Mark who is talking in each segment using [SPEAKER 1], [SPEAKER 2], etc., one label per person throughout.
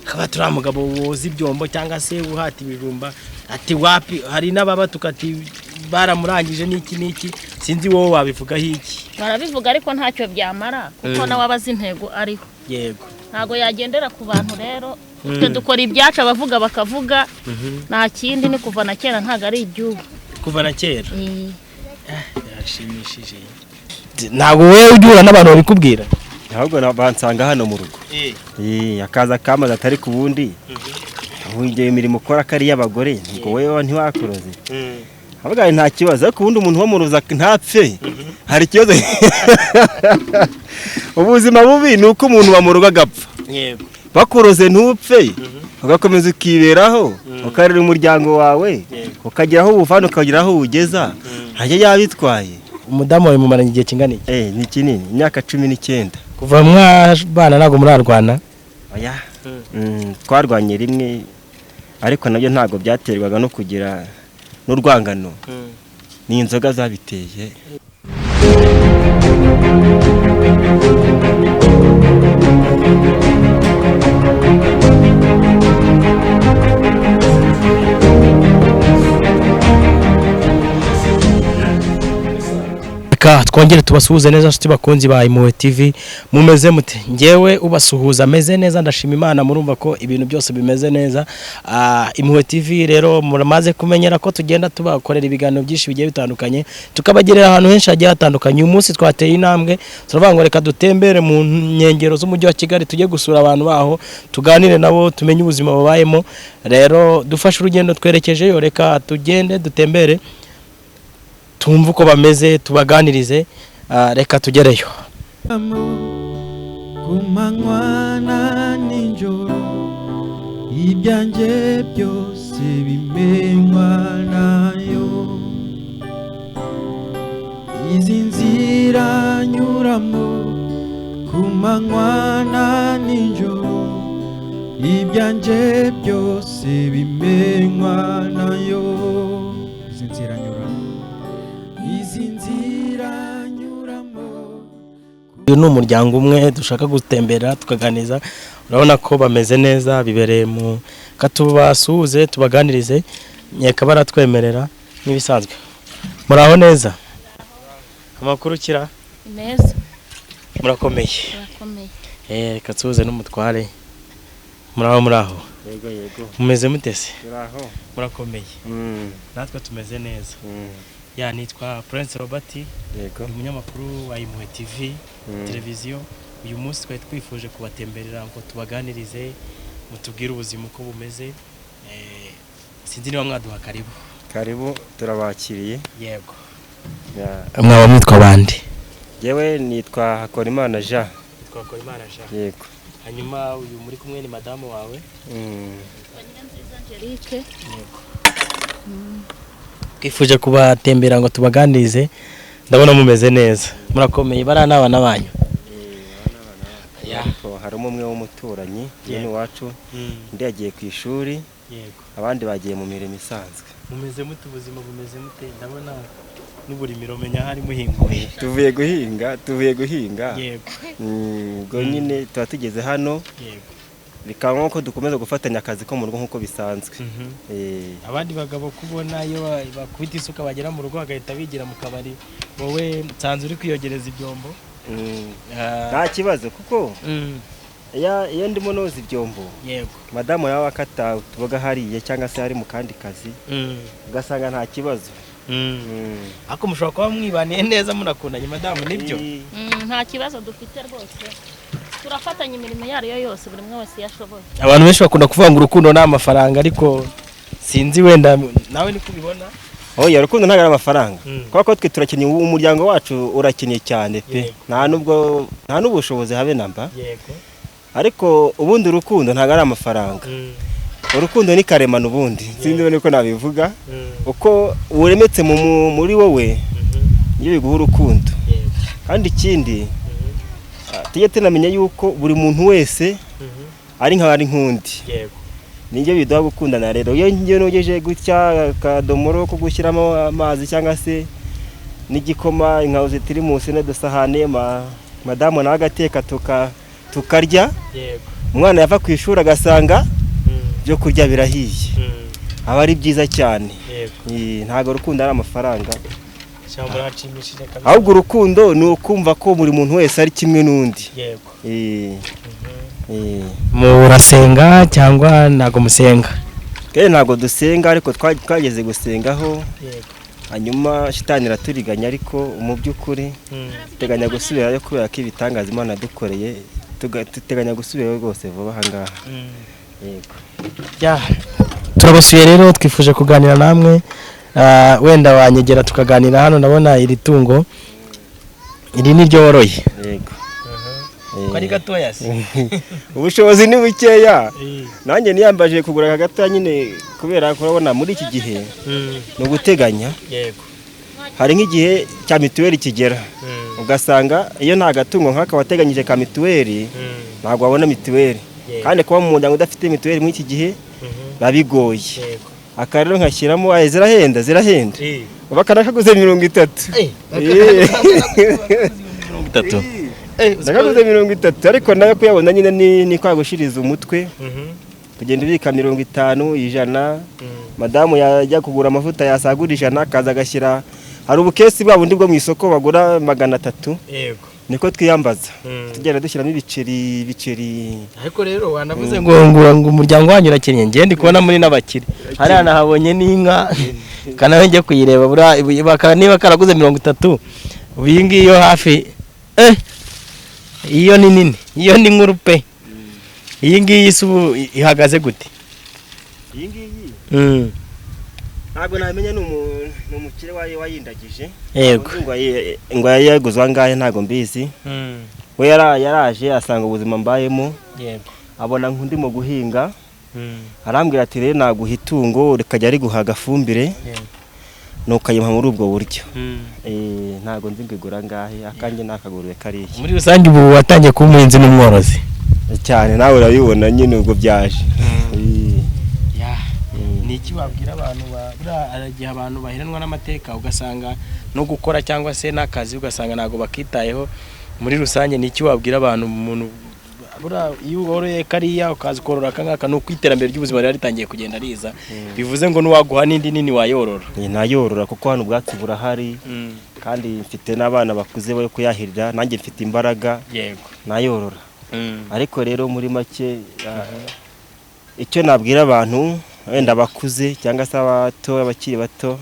[SPEAKER 1] akaba turi umugabo woza ibyombo cyangwa se uhata ibijumba ati wapi hari n'ababa tukati baramurangije n'iki sinzi wowe wabivugaho iki.
[SPEAKER 2] Barabivuga ariko ntacyo byamara kuko nawe abazi intego ariho.
[SPEAKER 1] Yego
[SPEAKER 2] ntago yagendera ku bantu rero twe dukora ibyacu abavuga bakavuga nta kindi ni kuva na kera ntago ari ibyubu
[SPEAKER 1] kuva na kera. Yashimishije. Ntago wewe ujyura n'abantu babikubwira
[SPEAKER 3] ahubwo bansanga hano mu rugo akaza kamaze atari ku bundi ugiye imirimo ukora kari y'abagore ngo wewe ntiwakuroze avuga nta kibazo ariko ubundi umuntu wamuroza ntapfe hari ikibazo. Ubuzima bubi ni uko umuntu bamuroga agapfa.
[SPEAKER 1] Yego
[SPEAKER 3] bakuroze ntupfe ugakomeza ukiberaho ukarera umuryango wawe ukageraho ubuvana ukageraho ugeza hajya yabitwaye.
[SPEAKER 1] Umudamu wawe mumaranye igihe kingana iki?
[SPEAKER 3] Ni kinini imyaka 19.
[SPEAKER 1] Kuva mwabana nago murarwana?
[SPEAKER 3] Oya twarwanye rimwe ariko nabyo ntago byaterwaga no kugira n'urwangano ni inzoga zabiteye.
[SPEAKER 1] Twongere tubasuhuze neza nshuti bakunzi ba Impuhwe TV mumeze mute? Ngewe ubasuhuza ameze neza ndashima Imana murumva ko ibintu byose bimeze neza. Impuhwe TV rero muramaze kumenyera ko tugenda tubakorera ibiganiro byinshi bigiye bitandukanye tukabagerera ahantu henshi hagiye hatandukanye. Uyu munsi twateye intambwe turavuga ngo reka dutembere mu nkengero z'umujyi wa Kigali tujye gusura abantu baho tuganire nabo tumenye ubuzima babayemo. Rero dufashe urugendo twerekejeyo reka tugende dutembere tumva uko bameze tubaganirize reka tugereyo.
[SPEAKER 4] Kumanywa na ninjoro ibyanjye byose bimenywa nayo izi nzira nyuramo kumanywa na ninjoro ibyanjye byose bimenywa nayo izi nzira
[SPEAKER 1] Uyu ni umuryango umwe dushaka gutembera tukaganiza urabona ko bameze neza bibereye mu katubasuhuze tubaganirize nyeka baratwemerera nibisanzwe. Muraho neza? Amakuru kira?
[SPEAKER 2] Neza.
[SPEAKER 1] Murakomeye?
[SPEAKER 2] Murakomeye.
[SPEAKER 1] Reka tuze n'umutware. Muraho?
[SPEAKER 3] Yego.
[SPEAKER 1] Mumeze mutese?
[SPEAKER 3] Muraho.
[SPEAKER 1] Murakomeye. Natwe tumeze neza. Nitwa Prince Robert.
[SPEAKER 3] Yego.
[SPEAKER 1] Umunyamakuru wa Impuhwe TV televiziyo. Uyu munsi twari twifuje kubatemberera ngo tubaganirize mutubwire ubuzima uko bumeze. Sinzi niba mwaduha karibu turabakiriye. Yego. Mwaba mwitwa bande?
[SPEAKER 3] Yewe nitwa Akora Jean. Yego.
[SPEAKER 1] Hanyuma uyu muri kumwe ni madamu wawe?
[SPEAKER 2] Angelique.
[SPEAKER 1] Yego. Twifuje kubatembera ngo tubaganirize ndabona mumeze neza murakomeye bara n'abana banyu.
[SPEAKER 3] Harimo umwe w'umuturanyi yene wacu ndi yagiye ku ishuri.
[SPEAKER 1] Yego.
[SPEAKER 3] Abandi bagiye mu mirimo isanzwe.
[SPEAKER 1] Mumeze mute ubuzima bumeze mute? Ndabona n'uburimiro menya hari muhinguye.
[SPEAKER 3] Tuvuye guhinga.
[SPEAKER 1] Yego.
[SPEAKER 3] Ubwo nyine tuba tugeze hano.
[SPEAKER 1] Yego.
[SPEAKER 3] Bikaba nko dukomeza gufatanya akazi ko mu rugo nkuko bisanzwe.
[SPEAKER 1] Abandi bagabo kubona iyo bakubita isuka bagera mu rugo bagahita bigira mu kabari wowe nsanze uri kwiyogereza ibyombo.
[SPEAKER 3] Nta kibazo kuko iyo ndimo noza ibyombo.
[SPEAKER 1] Yego.
[SPEAKER 3] Madamu yawe akata tubaga hariye cyangwa se hari mu kandi kazi ugasanga nta kibazo.
[SPEAKER 1] Ako mushobora kuba mwibaniye neza munakundanye madamu nibyo?
[SPEAKER 2] Nta kibazo dufite rwose turafatanya imirimo yariyo yose buri umwe wese yashoboye.
[SPEAKER 1] Abantu benshi bakunda kuvuga ngo urukundo ni amafaranga ariko sinzi wenda nawe niko ubibona.
[SPEAKER 3] Oya urukundo ntago ari amafaranga kuko twe turakeneye umuryango wacu urakeneye cyane pe nta n'ubushobozi habe namba.
[SPEAKER 1] Yego.
[SPEAKER 3] Ariko ubundi urukundo ntago ari amafaranga. Urukundo ni karemano ubundi sinzi uko nabivuga uko uremetse muri wowe iyo biguha urukundo. Kandi ikindi tujye tunamenya yuko buri muntu wese ari nk'undi.
[SPEAKER 1] Yego.
[SPEAKER 3] Nibyo biduha gukundana rero iyo ngiye nogeje gutya kadomoro ko gushyiramo amazi cyangwa se n'igikoma inkabuze tirimusi n'udusahane madamu nawe agateka tukarya.
[SPEAKER 1] Yego.
[SPEAKER 3] umwana yava ku ishuri agasanga byo kurya birahiye aba ari byiza cyane. Ntago urukundo ari amafaranga, ahubwo urukundo ni ukumva ko buri muntu wese ari kimwe n'undi.
[SPEAKER 1] Murasenga cyangwa ntago musenga?
[SPEAKER 3] Ntago dusenga ariko twageze gusengaho, hanyuma shitani iraturiganya, ariko mu by'ukuri teganya gusubirayo kubera ko ibitangaza Imana dukoreye, tuteganya gusubirayo rwose vuba aha ngaha.
[SPEAKER 1] Turabasuye rero, twifuje kuganira namwe, wenda wanyegera tukaganira hano. Ndabona iri tungo iri niryo woroye. Kari gatoya se
[SPEAKER 3] ubushobozi ni bukeya, nanjye niyambaje kugura aka gatoya nyine kubera ko urabona muri iki gihe no guteganya. Hari nk'igihe cya mituweli kigera, ugasanga iyo nta gatungo nk'aka wateganyije ka mituweli ntabwo wabona mituweli, kandi kuba mu muryango udafite mituweli muri iki gihe babigoye. Aka rero nkashyiramo zirahenda bakanakaguze 30. Nakaguze 30, ariko nayo kuyabona nyine ni kwagushiriza umutwe, kugenda ubika 50, 100. Madamu yajya kugura amavuta yasagura 100 akaza agashyira, hari ubukesi bwa bundi bwo mu isoko bagura 300. Niko twiyambaza tugenda dushyiramo ibiceri.
[SPEAKER 1] Ariko rero wanavuze ngo umuryango wanyu urakennye, ngiye ndi kubona muri n'abakire. Hariya nahabonye n'inka kana njye kuyireba, niba karaguze 30, iyi ngiyo hafi iyo ni nini, iyo ni nkuru pe. Iyi ngiyi isubu ihagaze gute?
[SPEAKER 3] Iyi ngiyi ntabwo namenya n'umukire wayindagije. Ngo yaguzwa ngahe ntabwo mbizi. We yaraje asanga ubuzima mbayemo, abona nk'undimo guhinga, arambwira ati rero naguha itungo rikajya riguha agafumbire, nukayimpa muri ubwo buryo. Ntabwo nzi ngigura ngahe, akanjye nakaguriwe kariya.
[SPEAKER 1] Muri rusange ubu watangiye kuba umuhinzi n'umworozi
[SPEAKER 3] cyane, nawe urabibona nyine ubwo byaje.
[SPEAKER 1] Ni iki wabwira abantu aragiye abantu baheranwa n'amateka, ugasanga no gukora cyangwa se n'akazi ugasanga ntago bakitayeho? Muri rusange ni iki wabwira abantu? Umuntu iyo woroye kariya ukaza korora kangaka, no kwiterambere ry'ubuzima rero ritangiye kugenda riza, bivuze ngo nuwaguha n'indi nini wayorora.
[SPEAKER 3] Nayorora kuko hano ubwatsi burahari, kandi mfite n'abana bakuze bo kuyahirira, nanjye mfite imbaraga. Nayorora. Ariko rero muri make icyo nabwira abantu wenda bakuze cyangwa se abakiri bato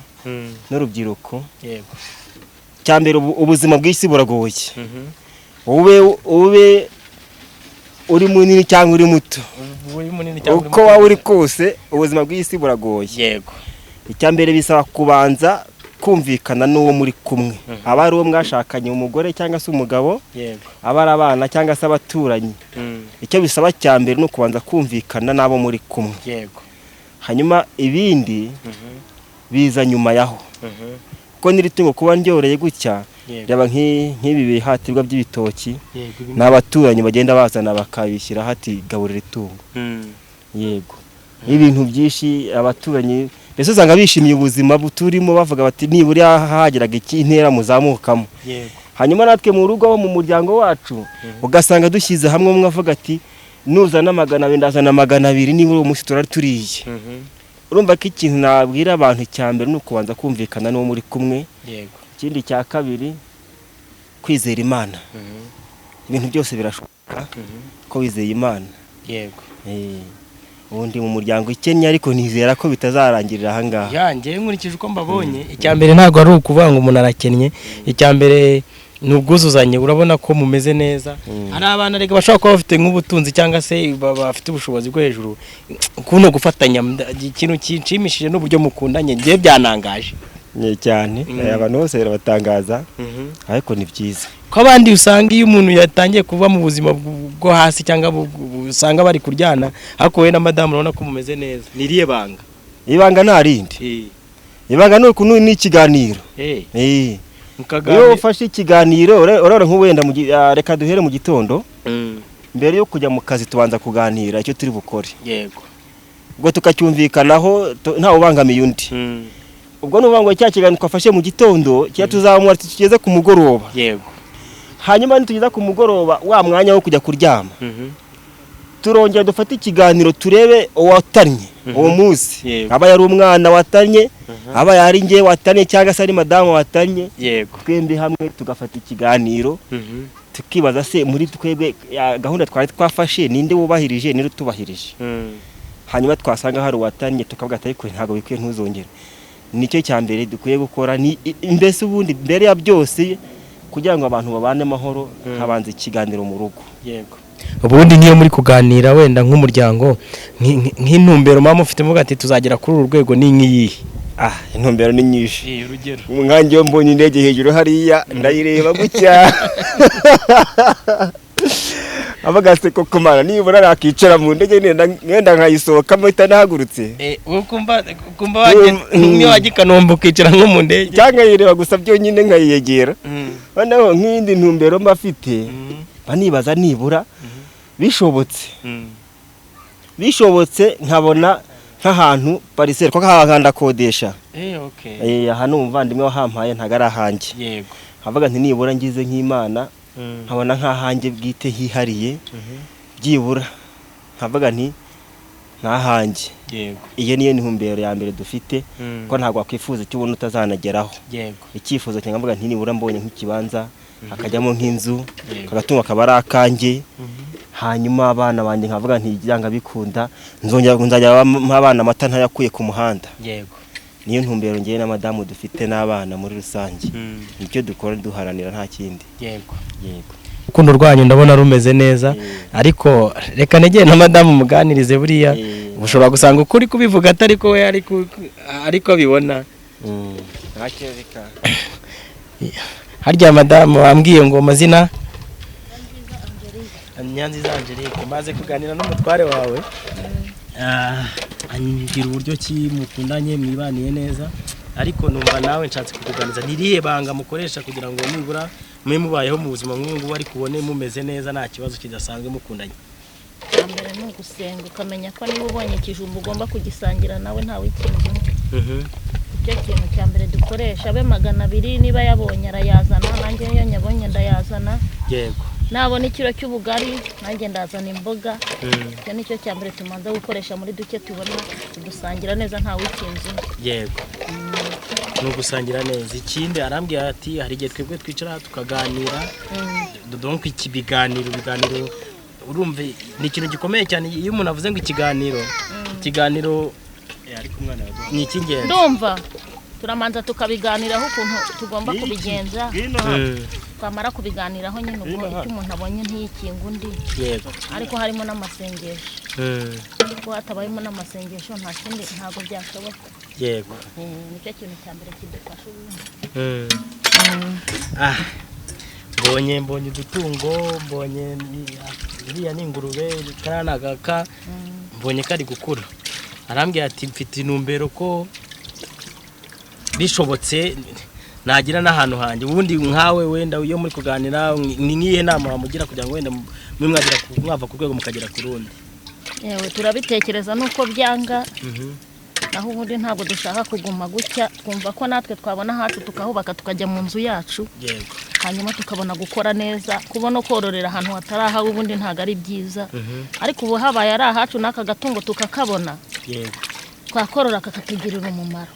[SPEAKER 3] n'urubyiruko, cyambere ubuzima bw'isi buragoye. Ube uri munini cyangwa uri muto, uko waba uri kose ubuzima bw'isi buragoye. Icyambere bisaba kubanza kumvikana n'uwo muri kumwe, aba ari uwo mwashakanye, umugore cyangwa se umugabo, aba ari abana cyangwa se abaturanyi. Icyo bisaba cyambere no kubanza kumvikana n'abo muri kumwe, hanyuma ibindi biza nyuma yaho. Kuko niritungo kuba ndyoreye gutya, yaba nk'ibi bihatirwa by'ibitoki, n'abaturanyi bagenda bazana bakabishyira hati gaburira itungo. Ibintu byinshi abaturanyi mbese usanga bishimiye ubuzima buturimo, bavuga bati nibura hageraga intera muzamukamo. Hanyuma natwe mu rugo mu muryango wacu ugasanga dushyize hamwe, umwe avuga ati nuzana 200 ndazana 200, nibura uwo munsi turiye. Urumva ko ikintu nabwira abantu cyambere ni ukubanza kumvikana n'uwo muri kumwe. Ikindi cya kabiri, kwizera Imana. Ibintu byose birashoboka ko wizeye Imana. Ubundi mu muryango ikennye, ariko nizera ko bitazarangirira aha ngaha.
[SPEAKER 1] Yanjye nkurikije uko mbabonye, icyambere ntabwo ari ukuvuga ngo umuntu arakennye, icyambere ni ubwuzuzanye. Urabona ko mumeze neza. Hari abana rega bashaka kuba bafite nk'ubutunzi cyangwa se bafite ubushobozi bwo hejuru, kuno gufatanya ikintu kinshimishije n'uburyo mukundanye, ngiye byanangaje
[SPEAKER 3] cyane. Abantu bose barabatangaza, ariko ni byiza
[SPEAKER 1] ko abandi usanga iyo umuntu yatangiye kuva mu buzima bwo hasi cyangwa usanga bari kuryana, ariko we na madamu urabona ko mumeze neza. Niriye banga? Ibanga nta rindi. Ibanga ni ukuntu ni ikiganiro. Iyo ufashe ikiganiro, urabona nk'uwenda reka duhere mu gitondo, mbere yo kujya mu kazi tubanza kuganira icyo turi bukore. Ubwo tukacyumvikanaho nta ubangamiye undi. Ubwo nubango cya kiganiro twafashe mu gitondo cya tuzamura tugeze ku mugoroba. Hanyuma nitugeza ku mugoroba wa mwanya wo kujya kuryama,
[SPEAKER 3] turongera dufata ikiganiro turebe uwatanye uwo munsi aba yari umwana watanye aba yari nge watanye cyangwa se ari madamu watanye twembi hamwe tugafata ikiganiro tukibaza se muri twebwe gahunda twari twafashe ninde wubahirije ninde utubahirije hanyuma twasanga hari uwatanye tukavuga ati ariko ntago bikwiye ntuzongere nicyo cyambere dukwiye gukora ni mbese ubundi mbere ya byose kugira ngo abantu babane amahoro habanza ikiganiro mu rugo
[SPEAKER 1] ubundi niyo muri kuganira wenda nk'umuryango nk'intumbero mama ufite muga ati tuzagera kuri uru rwego ni nkiyihe
[SPEAKER 3] intumbero ni nyinshi
[SPEAKER 1] urugero
[SPEAKER 3] umwanjye wo mbonye indege hejuru hariya ndayireba gutya abagase koko mara nibura nakicara mu ndege ngenda nkayisohokamo itanahagurutse
[SPEAKER 1] kumba wajye wagikanomba ukicara nko mu ndege
[SPEAKER 3] cyangwa yireba gusa byonyine nkayiyegera noneho nk'indi ntumbero mbafite banibaza nibura bishobotse nkabona nk'ahantu pariseri ko nk'ahanda kodesha hano umuvandimwe wahampaye ntago ari ahanjye nkavuga nti nibura ngize nk'Imana nkabona nk'ahanjye bwite hihariye byibura nkavuga nti ntahanjye iyo niyo ntumbero ya mbere dufite ko ntago wakwifuza icyo ubona utazanageraho icyifuzo cyangwa mvuga nti nibura mbonye nk'ikibanza akajyamo nk'inzu kagatunga akaba ari akanjye hanyuma abana bandi nkavuga nti byanga bikunda nzajya abana amata ntayakuye ku muhanda niyo ntumbero ngiye na madamu dufite n'abana muri rusange nicyo dukora duharanira nta kindi
[SPEAKER 1] urukundo rwanyu ndabona rumeze neza ariko reka negeye na madamu muganirize buriya ushobora gusanga ukuri kubivuga atari ko we ariko abibona
[SPEAKER 3] ntacyo reka
[SPEAKER 1] harya madamu wambwiye ngo amazina Nyanziza Angelique maze kuganira n'umutware wawe angira uburyo ki mukundanye mwibaniye neza ariko numva nawe nshatse kukuganiza niriye banga mukoresha kugira ngo nibura mwe mubayeho mu buzima nk'ubu ari kubone mumeze neza nta kibazo kidasanzwe mukundanye
[SPEAKER 2] mbere ni ugusenga ukamenya ko niba ubonye ikijumba ugomba kugisangira nawe ntawe ikintu icyo kintu cya mbere dukoresha abe 200 niba yabonye arayazana nanjye iyo nyabonye ndayazana nabona ikiro cy'ubugari nanjye ndazana imboga icyo nicyo cya mbere tumanza gukoresha muri duke tubona dusangira neza ntawe ikintu
[SPEAKER 1] no gusangira neza ikindi arambwiye ati hari igihe twebwe twicara tukaganira donc ikibiganiro urumve ni ikintu gikomeye cyane iyo umuntu avuze ngo ikiganiro ariko umwana ni ikingenzi
[SPEAKER 2] ndumva turamanza tukabiganiraho ukuntu tugomba kubigenza twamara kubiganiraho nyine ubwo icyo umuntu abonye ntiyikinga undi ariko harimo n'amasengesho ko hatabayemo n'amasengesho nta kindi ntago byashoboka nicyo kintu cya mbere kidufasha ubundi
[SPEAKER 1] mbonye udutungo mbonye iriya n'ingurube karanagaka mbonye kari gukura arambwira ati mfite intumbero ko bishobotse nagira n'ahantu hanjye ubundi nkawe wenda iyo muri kuganira ni nkiye nama wamugira kugira ngo wenda mwava ku rwego mukagera ku rundi
[SPEAKER 2] yewe turabitekereza nuko byanga naho ubundi ntabwo dushaka kuguma gutya twumva ko natwe twabona hacu tukahubaka tukajya mu nzu yacu hanyuma tukabona gukora neza kubona kororera ahantu hataraha ubundi ntago ari byiza ariko ubu habaye ari ahacu n'aka gatungo tukakabona twakorora kakatugirira umumaro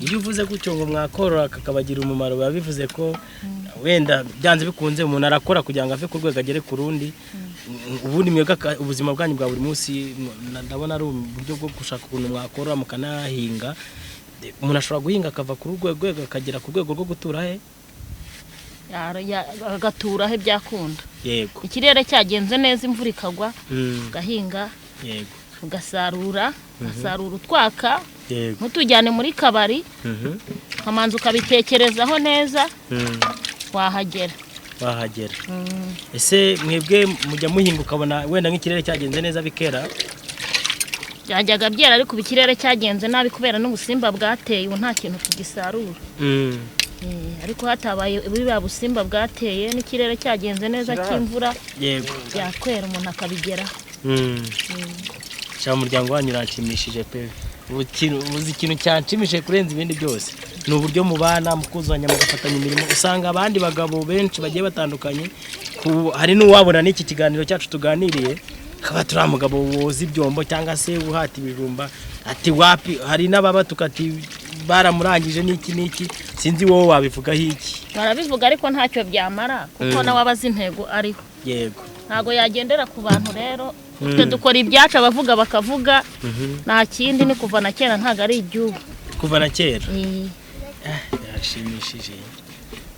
[SPEAKER 1] iyo uvuze gutyo ngo mwakorora kakabagira umumaro biba bivuze ko wenda byanze bikunze umuntu arakora kugira ngo ave ku rwego agere ku rundi ubundi mwega ubuzima bwanyu bwa buri munsi ndabona ari uburyo bwo gushaka ukuntu mwakorora mukanahinga umuntu ashobora guhinga akava ku rwego akagera ku rwego rwo gutura he
[SPEAKER 2] agatura he byakunda ikirere cyagenze neza imvura ikagwa gahinga ugasarura utwaka ntutujyane muri kabari kamanza ukabitekerezaho neza wahagera
[SPEAKER 1] ese mwebwe mujya muhinga ukabona wenda nk'ikirere cyagenze neza bikera
[SPEAKER 2] byajyaga byera ariko ikirere cyagenze nabi kubera n'ubusimba bwateye ubu nta kintu tugisarura ariko hatabaye buriya busimba bwateye n'ikirere cyagenze neza cy'imvura byakwera umuntu akabigeraho
[SPEAKER 1] cyangwa umuryango wanyu uranshimishije pe uzi ikintu cyanshimishije kurenza ibindi byose ni uburyo mubana mukuzanya mugafatanya imirimo usanga abandi bagabo benshi bagiye batandukanye hari n'uwabona n'iki kiganiro cyacu tuganiriye akaba turi umugabo woza ibyombo cyangwa se uhata ibijumba ati wapi hari n'ababa tukati baramurangije n'iki sinzi wowe wabivugaho iki.
[SPEAKER 2] barabivuga ariko ntacyo byamara kuko nawe abazi intego ariho.
[SPEAKER 1] Yego
[SPEAKER 2] ntago yagendera ku bantu rero twe dukora ibyacu abavuga bakavuga nta kindi ni kuva na kera ntago ari ibyubu
[SPEAKER 1] kuva na kera. Yashimishije.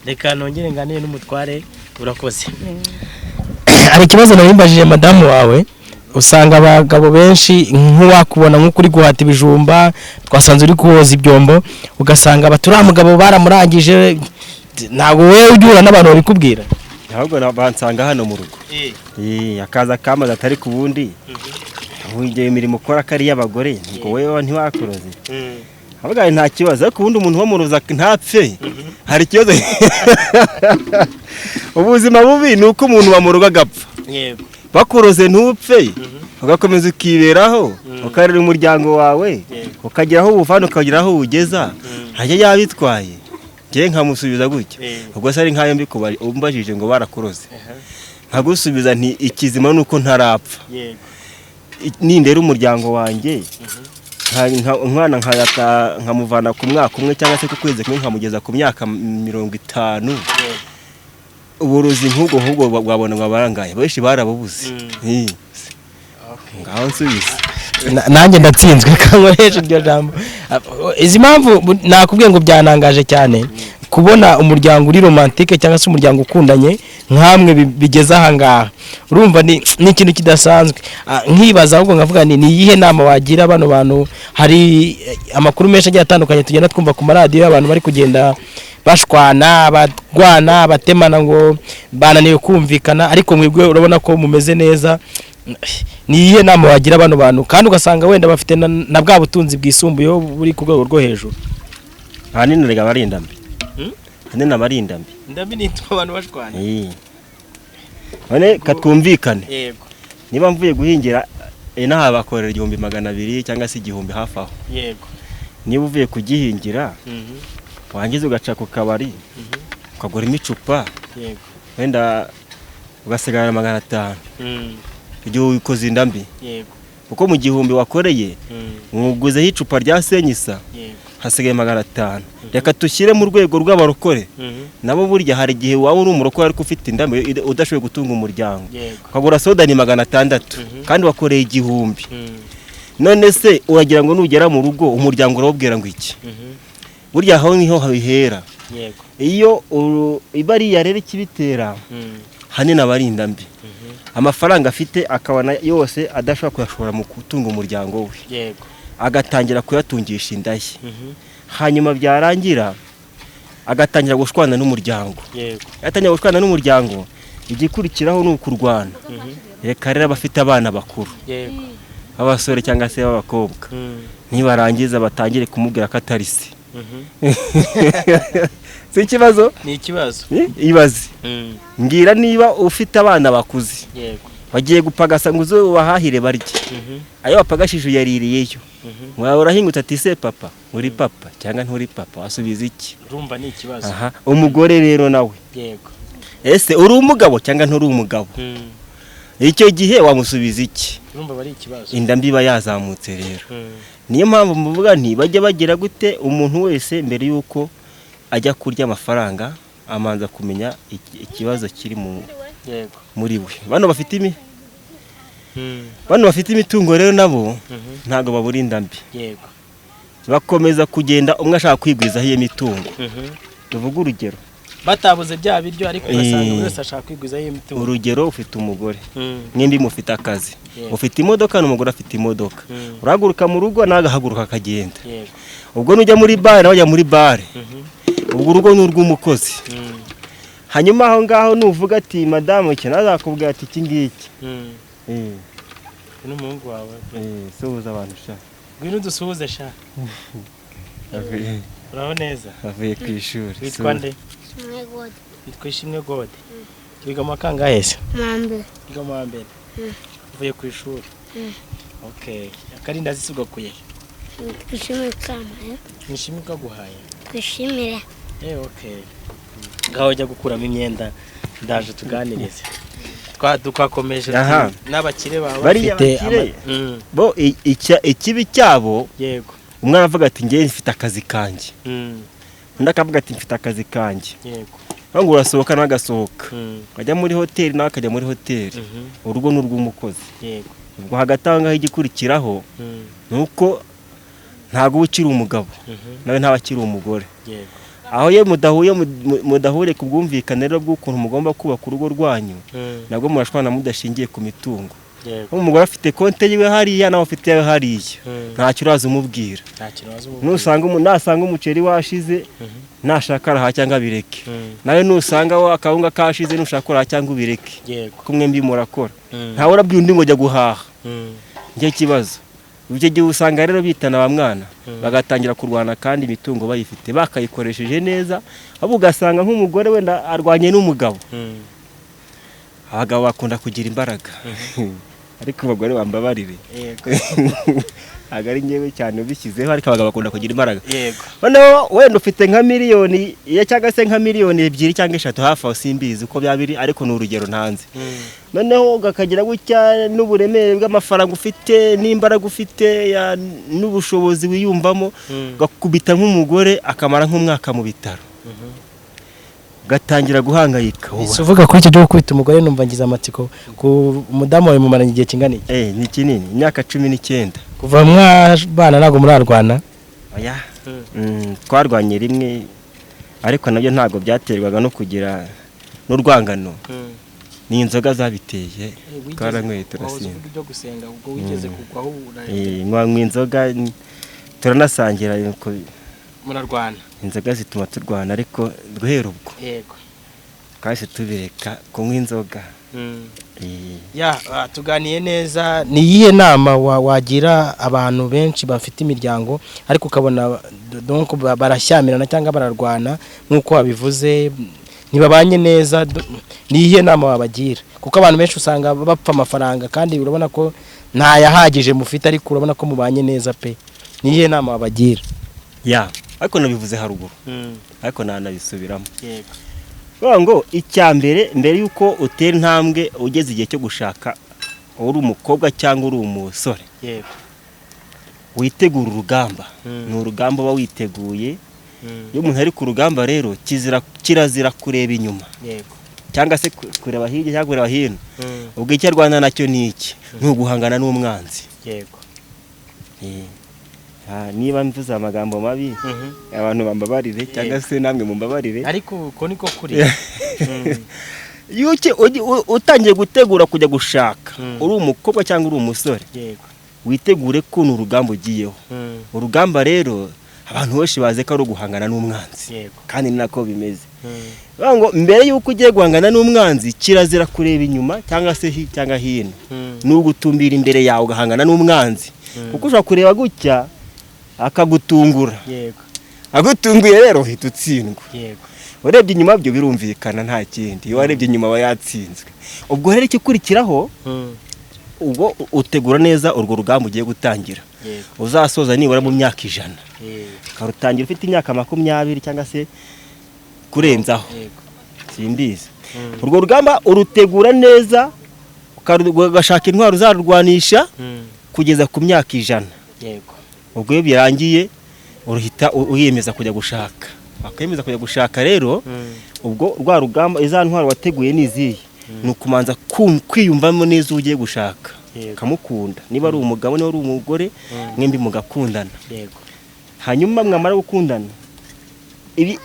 [SPEAKER 1] Reka nongere nganire n'umutware urakoze. Hari ikibazo nabimbajije madamu wawe usanga abagabo benshi nk'uwakubona nk'ukuri guhata ibijumba twasanze uri kuhoza ibyombo ugasanga abatura mugabo baramurangije ntabwo wewe ujyura n'abantu babikubwira.
[SPEAKER 3] ahubwo bansanga hano mu rugo akaza kamaze atari ku bundi ugiye imirimo ukora kari y'abagore ngo wewe ntiwakoroze avuga nta kibazo ariko ubundi umuntu wamuroza ntapfe hari ikibazo. Ubuzima bubi ni uko umuntu wamuroga agapfa.
[SPEAKER 1] Yego
[SPEAKER 3] bakoroze ntupfe ugakomeza ukiberaho ukarera umuryango wawe ukageraho ubuvana ukageraho ugeza hajya yabitwaye ngiye nkamusubiza gutya ubwo se ari nkayo mbikubaje umbajije ngo barakoroze nkagusubiza nti ikizima nuko ntarapfa nindera umuryango wanjye umwana nkamuvana ku mwaka umwe cyangwa se ku kwezi kumwe nkamugeza ku myaka 50 uburozi nk'ubwo bwabona babarangaye benshi barabubuze. Ngaho nsubiza
[SPEAKER 1] nanjye ndatsinzwe kankoresha iryo jambo. Izi mpamvu nakubwiye ngo byanangaje cyane kubona umuryango uri romantique cyangwa se umuryango ukundanye nkamwe bigeze aha ngaha urumva ni ikintu kidasanzwe. Nkibaza ahubwo ngavuga ni iyihe nama wagira bano bantu. Hari amakuru menshi agiye atandukanye tugenda twumva ku maradiyo y'abantu bari kugenda bashwana abagwana abatemana ngo bananiwe kumvikana ariko mwebwe urabona ko mumeze neza. Ni iyihe nama wagira bano bantu kandi ugasanga wenda bafite na bwa butunzi bwisumbuyeho buri ku rwego rwo hejuru.
[SPEAKER 3] hanini rega barindambi hanini abarindambi
[SPEAKER 1] ndambi nitwa abantu bashwana.
[SPEAKER 3] None katwumvikane.
[SPEAKER 1] Yego
[SPEAKER 3] niba mvuye guhingira inaha bakorera 200 cyangwa se 1000 hafi aho.
[SPEAKER 1] Yego
[SPEAKER 3] niba uvuye kugihingira wangize ugaca ku kabari ukagura imicupa wenda ugasigara 500 igihe ubikoze indambi kuko mu 1000 wakoreye umuguze icupa rya senyisa hasigaye 500 reka tushyire mu rwego rw'abarokore nabo burya hari igihe waba uri umurokore ariko ufite indambi udashoboye gutunga umuryango ukagura soda ni 600 kandi wakoreye 1000 none se uragira ngo nugera mu rugo umuryango urabwira ngo iki burya aho niho habihera. Iyo ibari yarere kibitera hanini abarindambi amafaranga afite akabana yose adashobora kuyashora mu gutunga umuryango we agatangira kuyatungisha indayi hanyuma byarangira agatangira gushwana n'umuryango yatangira gushwana n'umuryango igikurikiraho n'ukurwana reka rero abafite abana bakuru abasore cyangwa se abakobwa nibarangiza batangire kumubwira ko atari se. Si ikibazo
[SPEAKER 1] ni ikibazo
[SPEAKER 3] ibaze ngira niba ufite abana bakuze bagiye gupagasa ngo uze ubahahire barye ayo wapagashije yaririyeyo mwawe urahingutse ati se papa uri papa cyangwa nturi papa wasubiza iki
[SPEAKER 1] urumva ni ikibazo.
[SPEAKER 3] Umugore rero nawe ese uri umugabo cyangwa nturi umugabo icyo gihe wamusubiza iki
[SPEAKER 1] urumva bari ikibazo.
[SPEAKER 3] indambi yazamutse rero niyo mpamvu muvuga nti bajye bagira gute umuntu wese mbere yuko ajya kurya amafaranga amanza kumenya ikibazo kiri muri we. Bano bafite imitungo rero nabo ntago babura indambi bakomeza kugenda umwe ashaka kwigwizaho iyo mitungo. Tuvuga urugero
[SPEAKER 1] batabuze bya biryo ariko ugasanga buri wese ashaka kwigwizaho iyo mitungo.
[SPEAKER 3] Urugero ufite umugore mwembi mufite akazi ufite imodoka n'umugore afite imodoka urahaguruka mu rugo nagahaguruka akagenda ubwo nujya muri bare nawe ujya muri bare ubwo urugo n'urw'umukozi hanyuma aho ngaho nuvuga ati madamu iki nazakubwira ati iki ngiki
[SPEAKER 1] n'umuhungu wawe
[SPEAKER 3] suhuza abantu sha
[SPEAKER 1] ngwino dusuhuze sha uraho neza
[SPEAKER 3] avuye ku ishuri.
[SPEAKER 1] Witwa nde? Witwa Ishimwe Gode. Wiga mu kangahe se? Wiga mu mbere. Uvuye ku ishuri. Okay. Akarinda zisugakuye.
[SPEAKER 5] Twishimire kama.
[SPEAKER 1] Nishimye kaguhaye. twakomeje n'abakire baba
[SPEAKER 3] bafite bo ikibi cyabo.
[SPEAKER 1] Yego.
[SPEAKER 3] Umwana avuga ati ngiye mfite akazi kanjye, undi akavuga ati mfite akazi kanjye.
[SPEAKER 1] Yego.
[SPEAKER 3] ngo urasohoka n'agasohoka, ajya muri hoteli nawe akajya muri hoteli, urugo n'urw'umukozi.
[SPEAKER 1] Yego.
[SPEAKER 3] Ubwo hagati aho ngaho igikurikiraho nuko ntago ukiri umugabo nawe ntaba akiri umugore.
[SPEAKER 1] Yego.
[SPEAKER 3] Aho ye mudahure ku bwumvikane rero bw'ukuntu mugomba kubaka urugo rwanyu, nabwo murashwana mudashingiye ku mitungo. Umugore afite konte yiwe hariya nawe afite yawe hariya, ntacyo uraza umubwira. Nusanga umuceri washize nashaka araha cyangwa bireke, nawe nusanga akawunga kashize nushaka araha cyangwa ubireke, kumwe mbi murakora. Ntawe urabwiye undi ngo jya guhaha. Njye kibazo uje gihe usanga rero bitana ba mwana bagatangira kurwana kandi imitungo bayifite bakayikoresheje neza, abo ugasanga nk'umugore wenda arwanye n'umugabo. Abagabo bakunda kugira imbaraga, ariko abagore bambabarire. Agari ngewe cyane ubishyizeho, ariko abagabo bakunda kugira imbaraga.
[SPEAKER 1] Yego.
[SPEAKER 3] Noneho wenda ufite nka miliyoni cyangwa se nka miliyoni 2 cyangwa 3 hafi aho simbizi uko byabiri, ariko ni urugero ntanze. Noneho gakagira gutya n'uburemere bw'amafaranga ufite n'imbaraga ufite n'ubushobozi wiyumvamo, gakubita nk'umugore akamara nk'umwaka mu bitaro, gatangira guhangayika.
[SPEAKER 1] Uvuga kuri icyo cyo kwita umugore numva ngize amatsiko. Ku mudamu wawe mumaranye igihe kingana iki?
[SPEAKER 3] Ni kinini, imyaka 19.
[SPEAKER 1] Kuva mwabana ntago murarwana?
[SPEAKER 3] Oya. Twarwanye rimwe, ariko nabyo ntago byaterwaga no kugira n'urwangano. Ni inzoga zabiteye, twaranyweye turasinda.
[SPEAKER 1] Byo gusenga ubwo wigeze kugwaho
[SPEAKER 3] nywa inzoga turanasangira yuko
[SPEAKER 1] murarwana.
[SPEAKER 3] Inzoga zituma turwana, ariko guhera ubwo
[SPEAKER 1] yego
[SPEAKER 3] kahise tubireka kunywa inzoga.
[SPEAKER 1] Tuganiye neza. Ni iyihe nama wagira abantu benshi bafite imiryango ariko ukabona donc barashyamirana cyangwa bararwana nk'uko wabivuze ntibabanye neza? Ni iyihe nama wabagira? Kuko abantu benshi usanga bapfa amafaranga kandi urabona ko ntayahagije mufite, ariko urabona ko mubanye neza pe. Ni iyihe nama wabagira?
[SPEAKER 3] Ariko nabivuze haruguru, ariko nanabisubiramo.
[SPEAKER 1] Yego.
[SPEAKER 3] Ngo icyambere mbere yuko utera intambwe ugeze igihe cyo gushaka, uri umukobwa cyangwa uri umusore,
[SPEAKER 1] yego,
[SPEAKER 3] witegura urugamba. Ni urugamba uba witeguye. Iyo umuntu ari ku rugamba rero kirazira kureba inyuma,
[SPEAKER 1] yego,
[SPEAKER 3] cyangwa se kureba hirya cyangwa kureba hino. Ubwo icyo Rwanda nacyo ni iki? Ntuguhangana n'umwanzi.
[SPEAKER 1] Yego.
[SPEAKER 3] Niba mvuze amagambo mabi abantu bambabarire, cyangwa se namwe mumbabarire,
[SPEAKER 1] ariko uko niko kuri.
[SPEAKER 3] Yuke utangiye gutegura kujya gushaka, uri umukobwa cyangwa uri umusore,
[SPEAKER 1] yego,
[SPEAKER 3] witegure ko urugamba ugiyeho. Urugamba rero abantu bose baze ko ari guhangana n'umwanzi,
[SPEAKER 1] yego,
[SPEAKER 3] kandi ni nako bimeze. Ngo mbere yuko ugiye guhangana n'umwanzi kirazira kureba inyuma cyangwa se cyangwa hino, n'ugutumbira imbere yawe ugahangana n'umwanzi, kuko ushobora kureba gutya akagutungura.
[SPEAKER 1] Yego.
[SPEAKER 3] Agutunguye rero uhita utsindwa.
[SPEAKER 1] Yego.
[SPEAKER 3] Urebye inyuma byo birumvikana nta kindi. Iyo warebye inyuma aba yatsinzwe. Ubwo rero ikikurikiraho ubwo utegura neza urwo rugamba ugiye gutangira.
[SPEAKER 1] Yego.
[SPEAKER 3] Uzasoza nibura mu myaka 100.
[SPEAKER 1] Karutangira
[SPEAKER 3] ufite imyaka 20 cyangwa se kurenzaho.
[SPEAKER 1] Yego.
[SPEAKER 3] Simbizi. Urwo rugamba urutegura neza, ukagashaka intwaro uzarurwanisha kugeza ku myaka 100.
[SPEAKER 1] Yego.
[SPEAKER 3] Ubwo iyo birangiye uruhita uyemeza kujya gushaka. Akemeza kujya gushaka rero, ubwo rwa rugamba izantwaro wateguye niziye, nukumanza kwiyumvamo neza ugiye gushaka. Kamukunda. Niba ari umugabo niba ari umugore, mwembi mugakundana.
[SPEAKER 1] Yego.
[SPEAKER 3] Hanyuma mwamara gukundana,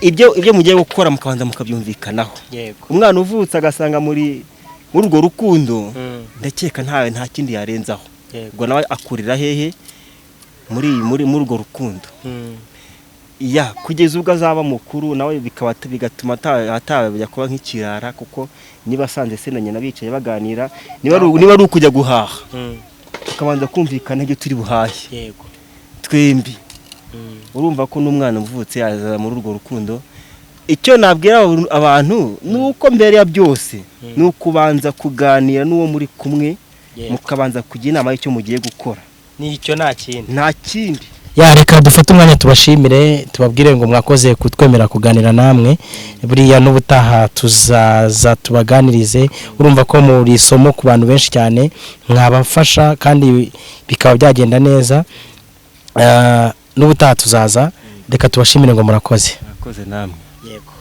[SPEAKER 3] ibyo mugiye gukora mukabanza mukabyumvikanaho.
[SPEAKER 1] Yego.
[SPEAKER 3] Umwana uvutse agasanga muri urwo rukundo, ndakeka nta kindi yarenzaho. Ubwo nawe akurira hehe muri urwo rukundo. Kugeza ubwo azaba mukuru nawe bigatuma atabajya kuba nk'ikirara, kuko niba asanze se na nyina bicaye baganira, niba ari ukujya guhaha, tukabanza kumvikana ibyo turi buhahe.
[SPEAKER 1] Yego.
[SPEAKER 3] Twembi. Urumva ko n'umwana uvutse yaza muri urwo rukundo. Icyo nabwira abantu nuko mbere ya byose nukubanza kuganira n'uwo muri kumwe, mukabanza kugira inama y'icyo mugiye gukora.
[SPEAKER 1] Nicyo nta kindi. ya reka dufate umwanya tubashimire tubabwire ngo mwakoze kutwemera kuganira namwe buriya n'ubutaha tuzaza tubaganirize urumva ko muri isomo ku bantu benshi cyane mwabafasha kandi bikaba byagenda neza n'ubutaha tuzaza reka tubashimire ngo murakoze
[SPEAKER 3] namwe.
[SPEAKER 1] yego